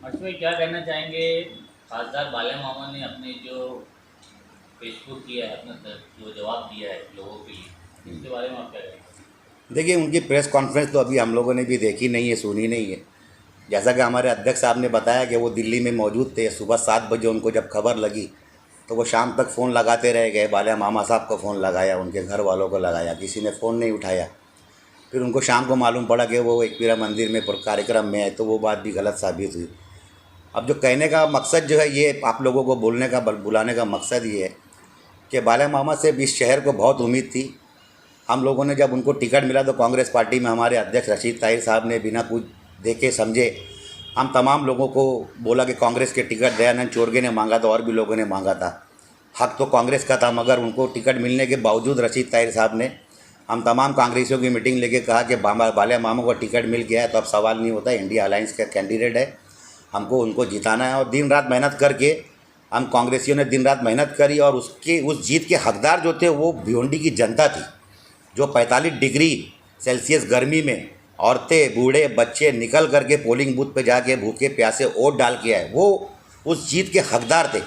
इसमें क्या कहना चाहेंगे? खासदार बाला मामा ने अपने जो फेसबुक किया है, अपना जो जवाब दिया है लोगों के लिए, इसके बारे में आप क्या कहेंगे? देखिए, उनकी प्रेस कॉन्फ्रेंस तो अभी हम लोगों ने भी देखी नहीं है, सुनी नहीं है। जैसा कि हमारे अध्यक्ष साहब ने बताया कि वो दिल्ली में मौजूद थे। सुबह 7 बजे उनको जब खबर लगी तो वो शाम तक फ़ोन लगाते रह गए। बाला मामा साहब को फ़ोन लगाया, उनके घर वालों को लगाया, किसी ने फ़ोन नहीं उठाया। फिर उनको शाम को मालूम पड़ा कि वो एकपीरा मंदिर में कार्यक्रम में है, तो वो बात भी गलत साबित हुई। अब जो कहने का मकसद जो है, ये आप लोगों को बोलने का बुलाने का मकसद ये है कि बाला मामा से इस शहर को बहुत उम्मीद थी। हम लोगों ने जब उनको टिकट मिला तो कांग्रेस पार्टी में हमारे अध्यक्ष रशीद ताहिर साहब ने बिना कुछ देखे समझे हम तमाम लोगों को बोला कि कांग्रेस के टिकट दयानंद चोरगे ने मांगा था और भी लोगों ने मांगा था। हक तो कांग्रेस का था, मगर उनको टिकट मिलने के बावजूद रशीद ताहिर साहब ने हम तमाम कांग्रेसियों की मीटिंग लेके कहा कि बाला मामा को टिकट मिल गया है तो अब सवाल नहीं होता, इंडिया अलायंस का कैंडिडेट है, हमको उनको जिताना है। और दिन रात मेहनत करके हम कांग्रेसियों ने दिन रात मेहनत करी और उस जीत के हकदार जो थे वो भिवंडी की जनता थी, जो 45 डिग्री सेल्सियस गर्मी में औरतें बूढ़े बच्चे निकल करके पोलिंग बूथ पे जाके भूखे प्यासे वोट डाल के आए, वो उस जीत के हकदार थे।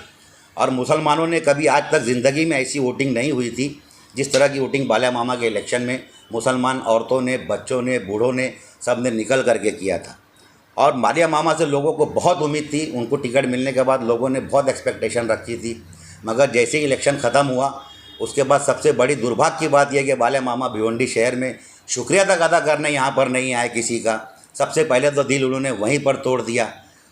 और मुसलमानों ने कभी आज तक ज़िंदगी में ऐसी वोटिंग नहीं हुई थी जिस तरह की वोटिंग बाला मामा के इलेक्शन में मुसलमान औरतों ने, बच्चों ने, बूढ़ों ने, सब ने निकल करके किया था। और बाला मामा से लोगों को बहुत उम्मीद थी। उनको टिकट मिलने के बाद लोगों ने बहुत एक्सपेक्टेशन रखी थी, मगर जैसे ही इलेक्शन ख़त्म हुआ उसके बाद सबसे बड़ी दुर्भाग्य की बात यह कि बाला मामा भिवंडी शहर में शुक्रिया तक अदा करने यहाँ पर नहीं आए किसी का। सबसे पहले तो दिल उन्होंने वहीं पर तोड़ दिया।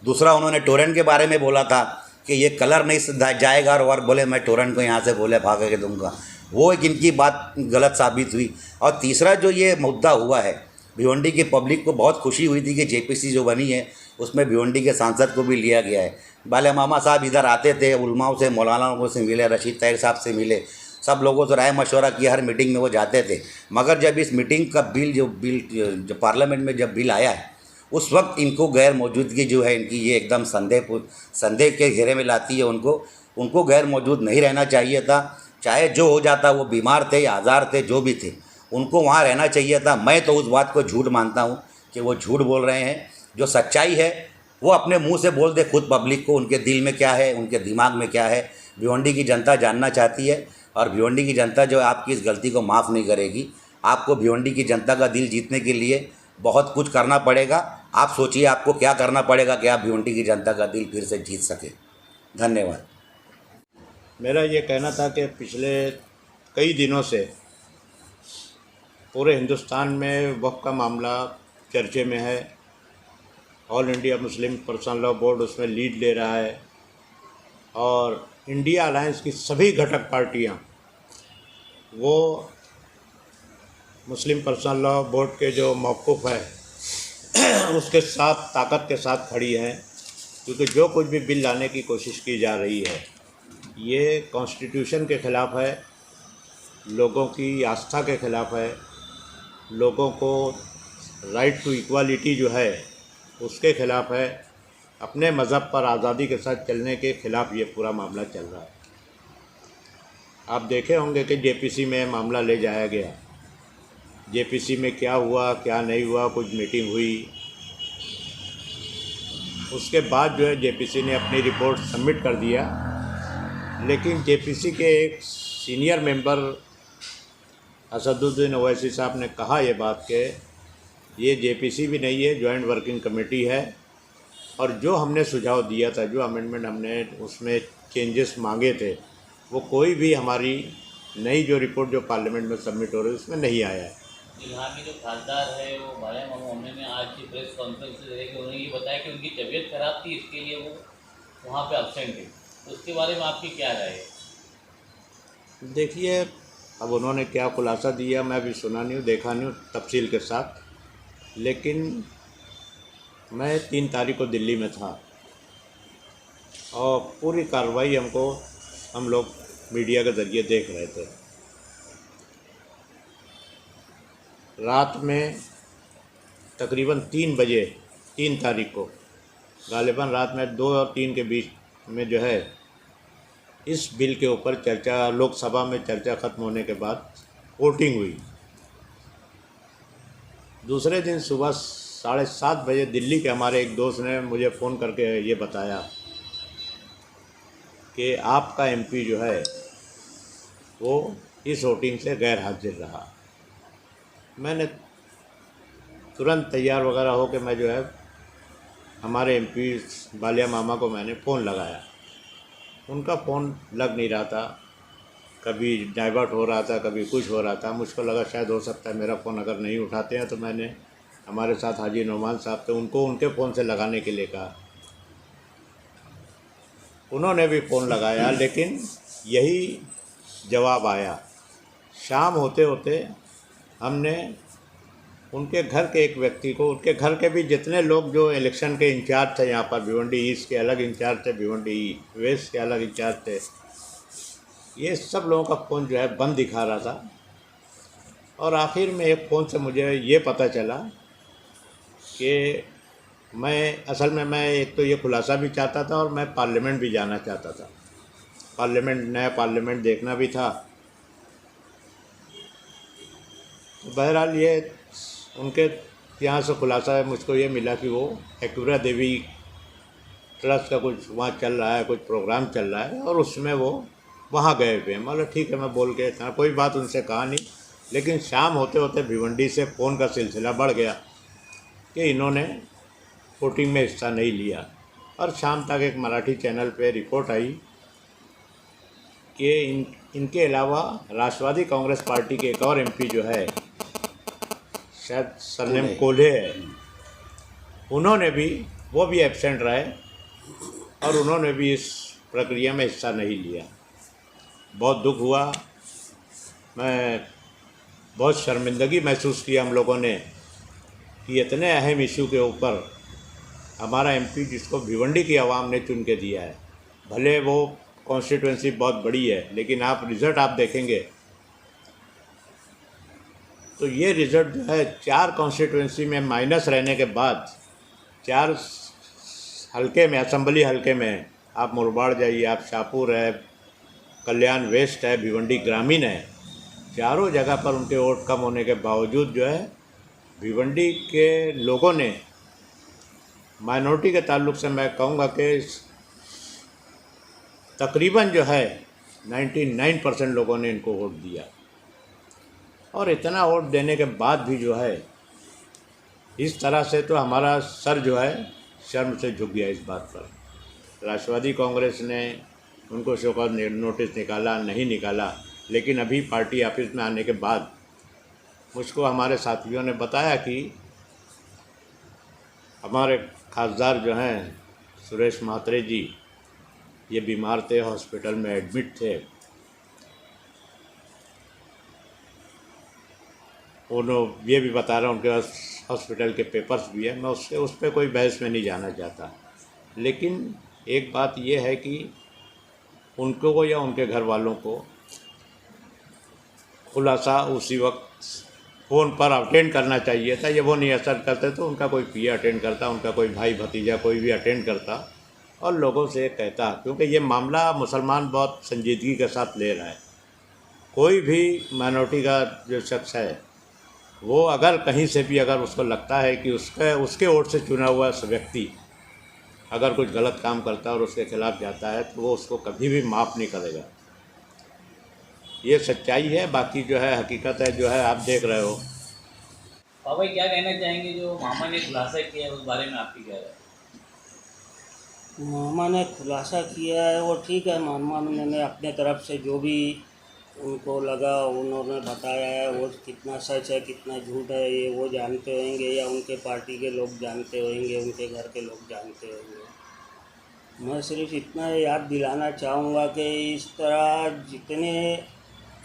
दूसरा, उन्होंने टोरेंट के बारे में बोला था कि ये कलर नहीं जाएगा, और बोले मैं टोरेंट को यहाँ से बोले भाग के दूंगा। वो एक इनकी बात गलत साबित हुई। और तीसरा जो ये मुद्दा हुआ है, भिवंडी की पब्लिक को बहुत खुशी हुई थी कि जेपीसी जो बनी है उसमें भिवंडी के सांसद को भी लिया गया है। बाला मामा साहब इधर आते थे, उलमाओं से, मौलानाओं से मिले, रशीद ताहिर साहब से मिले, सब लोगों से राय मशवरा किया, हर मीटिंग में वो जाते थे। मगर जब इस मीटिंग का जो पार्लियामेंट में जब बिल आया है, उस वक्त इनको गैर मौजूदगी जो है इनकी, ये एकदम संदेह के घेरे में लाती है। उनको गैर मौजूद नहीं रहना चाहिए था। चाहे जो हो जाता, वो बीमार थे या आज़ार थे, जो भी थे, उनको वहाँ रहना चाहिए था। मैं तो उस बात को झूठ मानता हूँ कि वो झूठ बोल रहे हैं। जो सच्चाई है वो अपने मुंह से बोल दे खुद पब्लिक को, उनके दिल में क्या है, उनके दिमाग में क्या है, भिवंडी की जनता जानना चाहती है। और भिवंडी की जनता जो आपकी इस गलती को माफ़ नहीं करेगी। आपको भिवंडी की जनता का दिल जीतने के लिए बहुत कुछ करना पड़ेगा। आप सोचिए आपको क्या करना पड़ेगा कि आप भिवंडी की जनता का दिल फिर से जीत सके। धन्यवाद। मेरा ये कहना था कि पिछले कई दिनों से पूरे हिंदुस्तान में वक्फ का मामला चर्चे में है। All India Muslim personal law board उसमें लीड ले रहा है और इंडिया अलायंस की सभी घटक पार्टियां वो मुस्लिम पर्सनल लॉ बोर्ड के जो मौक़िफ़ है उसके साथ ताकत के साथ खड़ी हैं, क्योंकि जो कुछ भी बिल लाने की कोशिश की जा रही है ये कॉन्स्टिट्यूशन के ख़िलाफ़ है, लोगों की आस्था के ख़िलाफ़ है, लोगों को राइट टू इक्वालिटी जो है उसके ख़िलाफ़ है, अपने मज़हब पर आज़ादी के साथ चलने के ख़िलाफ़ ये पूरा मामला चल रहा है। आप देखे होंगे कि जेपीसी में मामला ले जाया गया। जेपीसी में क्या हुआ क्या नहीं हुआ, कुछ मीटिंग हुई, उसके बाद जो है जेपीसी ने अपनी रिपोर्ट सबमिट कर दिया। लेकिन जेपीसी के एक सीनियर मेंबर असदुद्दीन ओवैसी साहब ने कहा ये बात कि ये जेपीसी भी नहीं है, जॉइंट वर्किंग कमेटी है, और जो हमने सुझाव दिया था, जो अमेंडमेंट हमने उसमें चेंजेस मांगे थे, वो कोई भी हमारी नई जो रिपोर्ट जो पार्लियामेंट में सबमिट हो रही है उसमें नहीं आया है। यहाँ के जो खासदार है वो बाला मामा, उन्होंने आज की प्रेस कॉन्फ्रेंस से देखे उन्होंने ये बताया कि उनकी तबीयत खराब थी, इसके लिए वो वहाँ पे अब्सेंट थे। तो उसके बारे में आपकी क्या राय है? देखिए, अब उन्होंने क्या खुलासा दिया मैं भी सुना नहीं हूँ, देखा नहीं हूँ तफसील के साथ, लेकिन मैं 3 तारीख को दिल्ली में था और पूरी कार्रवाई हम लोग मीडिया के ज़रिए देख रहे थे। रात में तकरीबन 3 बजे 3 तारीख को, गालिबन रात में 2 और 3 के बीच में जो है इस बिल के ऊपर चर्चा, लोकसभा में चर्चा ख़त्म होने के बाद वोटिंग हुई। दूसरे दिन सुबह 7:30 दिल्ली के हमारे एक दोस्त ने मुझे फ़ोन करके ये बताया कि आपका एमपी जो है वो इस वोटिंग से गैर हाजिर रहा। मैंने तुरंत तैयार वगैरह हो के मैं जो है हमारे एमपी बालिया मामा को मैंने फ़ोन लगाया। उनका फ़ोन लग नहीं रहा था, कभी डाइवर्ट हो रहा था, कभी कुछ हो रहा था। मुझको लगा शायद हो सकता है मेरा फ़ोन अगर नहीं उठाते हैं तो मैंने हमारे साथ हाजी नौमान साहब थे, उनको उनके फ़ोन से लगाने के लिए कहा। उन्होंने भी फ़ोन लगाया, लेकिन यही जवाब आया। शाम होते होते हमने उनके घर के एक व्यक्ति को, उनके घर के भी जितने लोग जो इलेक्शन के इंचार्ज थे यहाँ पर, भिवंडी ईस्ट के अलग इंचार्ज थे, भिवंडी वेस्ट के अलग इंचार्ज थे, ये सब लोगों का फ़ोन जो है बंद दिखा रहा था। और आखिर में एक फ़ोन से मुझे ये पता चला कि असल में मैं एक तो ये खुलासा भी चाहता था और मैं पार्लियामेंट भी जाना चाहता था। नया पार्लियामेंट देखना भी था। बहरहाल ये उनके यहाँ से खुलासा मुझको ये मिला कि वो एक्यूरा देवी ट्रस्ट का कुछ वहाँ चल रहा है, कुछ प्रोग्राम चल रहा है और उसमें वो वहाँ गए हुए हैं। मतलब ठीक है, मैं बोल के था, कोई बात उनसे कहा नहीं। लेकिन शाम होते होते भिवंडी से फ़ोन का सिलसिला बढ़ गया कि इन्होंने वोटिंग में हिस्सा नहीं लिया। और शाम तक एक मराठी चैनल पे रिपोर्ट आई कि इनके अलावा राष्ट्रवादी कांग्रेस पार्टी के एक और एमपी जो है, शायद सरनेम कोल्हे है, उन्होंने भी, वो भी एब्सेंट रहे और उन्होंने भी इस प्रक्रिया में हिस्सा नहीं लिया। बहुत दुख हुआ, मैं बहुत शर्मिंदगी महसूस किया हम लोगों ने कि इतने अहम इशू के ऊपर हमारा एमपी, जिसको भिवंडी की आवाम ने चुन के दिया है, भले वो कॉन्स्टिट्यूंसी बहुत बड़ी है, लेकिन आप रिज़ल्ट आप देखेंगे तो ये रिज़ल्ट जो है 4 कॉन्स्टिट्यूंसी में माइनस रहने के बाद 4 हल्के में, असेंबली हल्के में, आप मुरबाड़ जाइए, आप शाहपुर है, कल्याण वेस्ट है, भिवंडी ग्रामीण है, चारों जगह पर उनके वोट कम होने के बावजूद जो है भिवंडी के लोगों ने, माइनॉरिटी के ताल्लुक से मैं कहूँगा कि तकरीबन जो है 99% लोगों ने इनको वोट दिया। और इतना वोट देने के बाद भी जो है इस तरह से, तो हमारा सर जो है शर्म से झुक गया इस बात पर। राष्ट्रवादी कांग्रेस ने उनको शोकॉज नोटिस निकाला, नहीं निकाला, लेकिन अभी पार्टी ऑफिस में आने के बाद मुझको हमारे साथियों ने बताया कि हमारे खासदार जो हैं सुरेश म्हात्रे जी, ये बीमार थे, हॉस्पिटल में एडमिट थे। उन्होंने ये भी बता रहा हूँ उनके पास हॉस्पिटल के पेपर्स भी है। मैं उस पर कोई बहस में नहीं जाना चाहता, लेकिन एक बात ये है कि उनको या उनके घर वालों को खुलासा उसी वक्त फ़ोन पर अटेंड करना चाहिए था। ये वो नहीं असर करते तो उनका कोई पिया अटेंड करता, उनका कोई भाई भतीजा कोई भी अटेंड करता और लोगों से कहता, क्योंकि ये मामला मुसलमान बहुत संजीदगी के साथ ले रहा है। कोई भी माइनॉरिटी का जो शख्स है वो अगर कहीं से भी अगर उसको लगता है कि उसके वोट से चुना हुआ व्यक्ति अगर कुछ गलत काम करता है और उसके खिलाफ जाता है तो वो उसको कभी भी माफ़ नहीं करेगा। ये सच्चाई है। बाकी जो है हकीकत है, जो है आप देख रहे हो। बाबा क्या कहना चाहेंगे, जो मामा ने खुलासा किया है उस बारे में आपकी क्या राय? मामा ने खुलासा किया है वो ठीक है। मामा ने अपने तरफ से जो भी उनको लगा उन्होंने बताया है, वो कितना सच है कितना झूठ है ये वो जानते होंगे, या उनके पार्टी के लोग जानते होंगे, उनके घर के लोग जानते होंगे। मैं सिर्फ इतना याद दिलाना चाहूँगा कि इस तरह जितने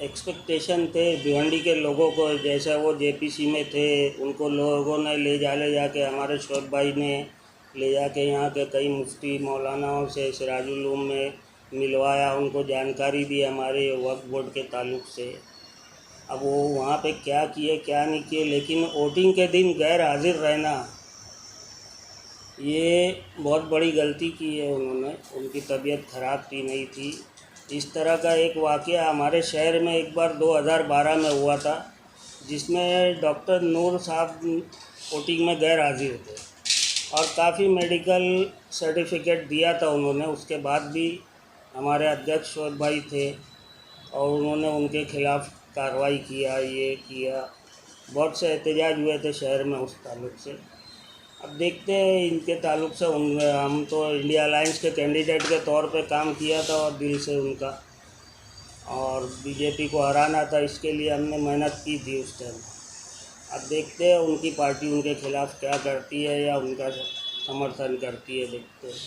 एक्सपेक्टेशन थे भिवंडी के लोगों को, जैसे वो जेपीसी में थे, उनको लोगों ने ले जाके हमारे शोएब भाई ने ले जाके यहाँ के कई मुफ्ती मौलानाओं से सिराजुल उलूम में मिलवाया, उनको जानकारी दी हमारे वक्फ बोर्ड के ताल्लुक़ से। अब वो वहाँ पे क्या किए क्या नहीं किए, लेकिन वोटिंग के दिन गैर हाजिर रहना ये बहुत बड़ी गलती की है उन्होंने। उनकी तबीयत ख़राब थी, नहीं थी। इस तरह का एक वाक़या हमारे शहर में एक बार 2012 में हुआ था, जिसमें डॉक्टर नूर साहब वोटिंग में गैर हाजिर थे और काफ़ी मेडिकल सर्टिफिकेट दिया था उन्होंने। उसके बाद भी हमारे अध्यक्ष शोध भाई थे और उन्होंने उनके खिलाफ़ कार्रवाई किया, ये किया। बहुत से एहतजाज हुए थे शहर में उस ताल्लुक से। अब देखते हैं इनके ताल्लुक से हम तो इंडिया अलायंस के कैंडिडेट के तौर पे काम किया था और दिल से उनका, और बीजेपी को हराना था, इसके लिए हमने मेहनत की थी उस टाइम। अब देखते हैं उनकी पार्टी उनके खिलाफ़ क्या करती है या उनका समर्थन करती है, देखते हैं।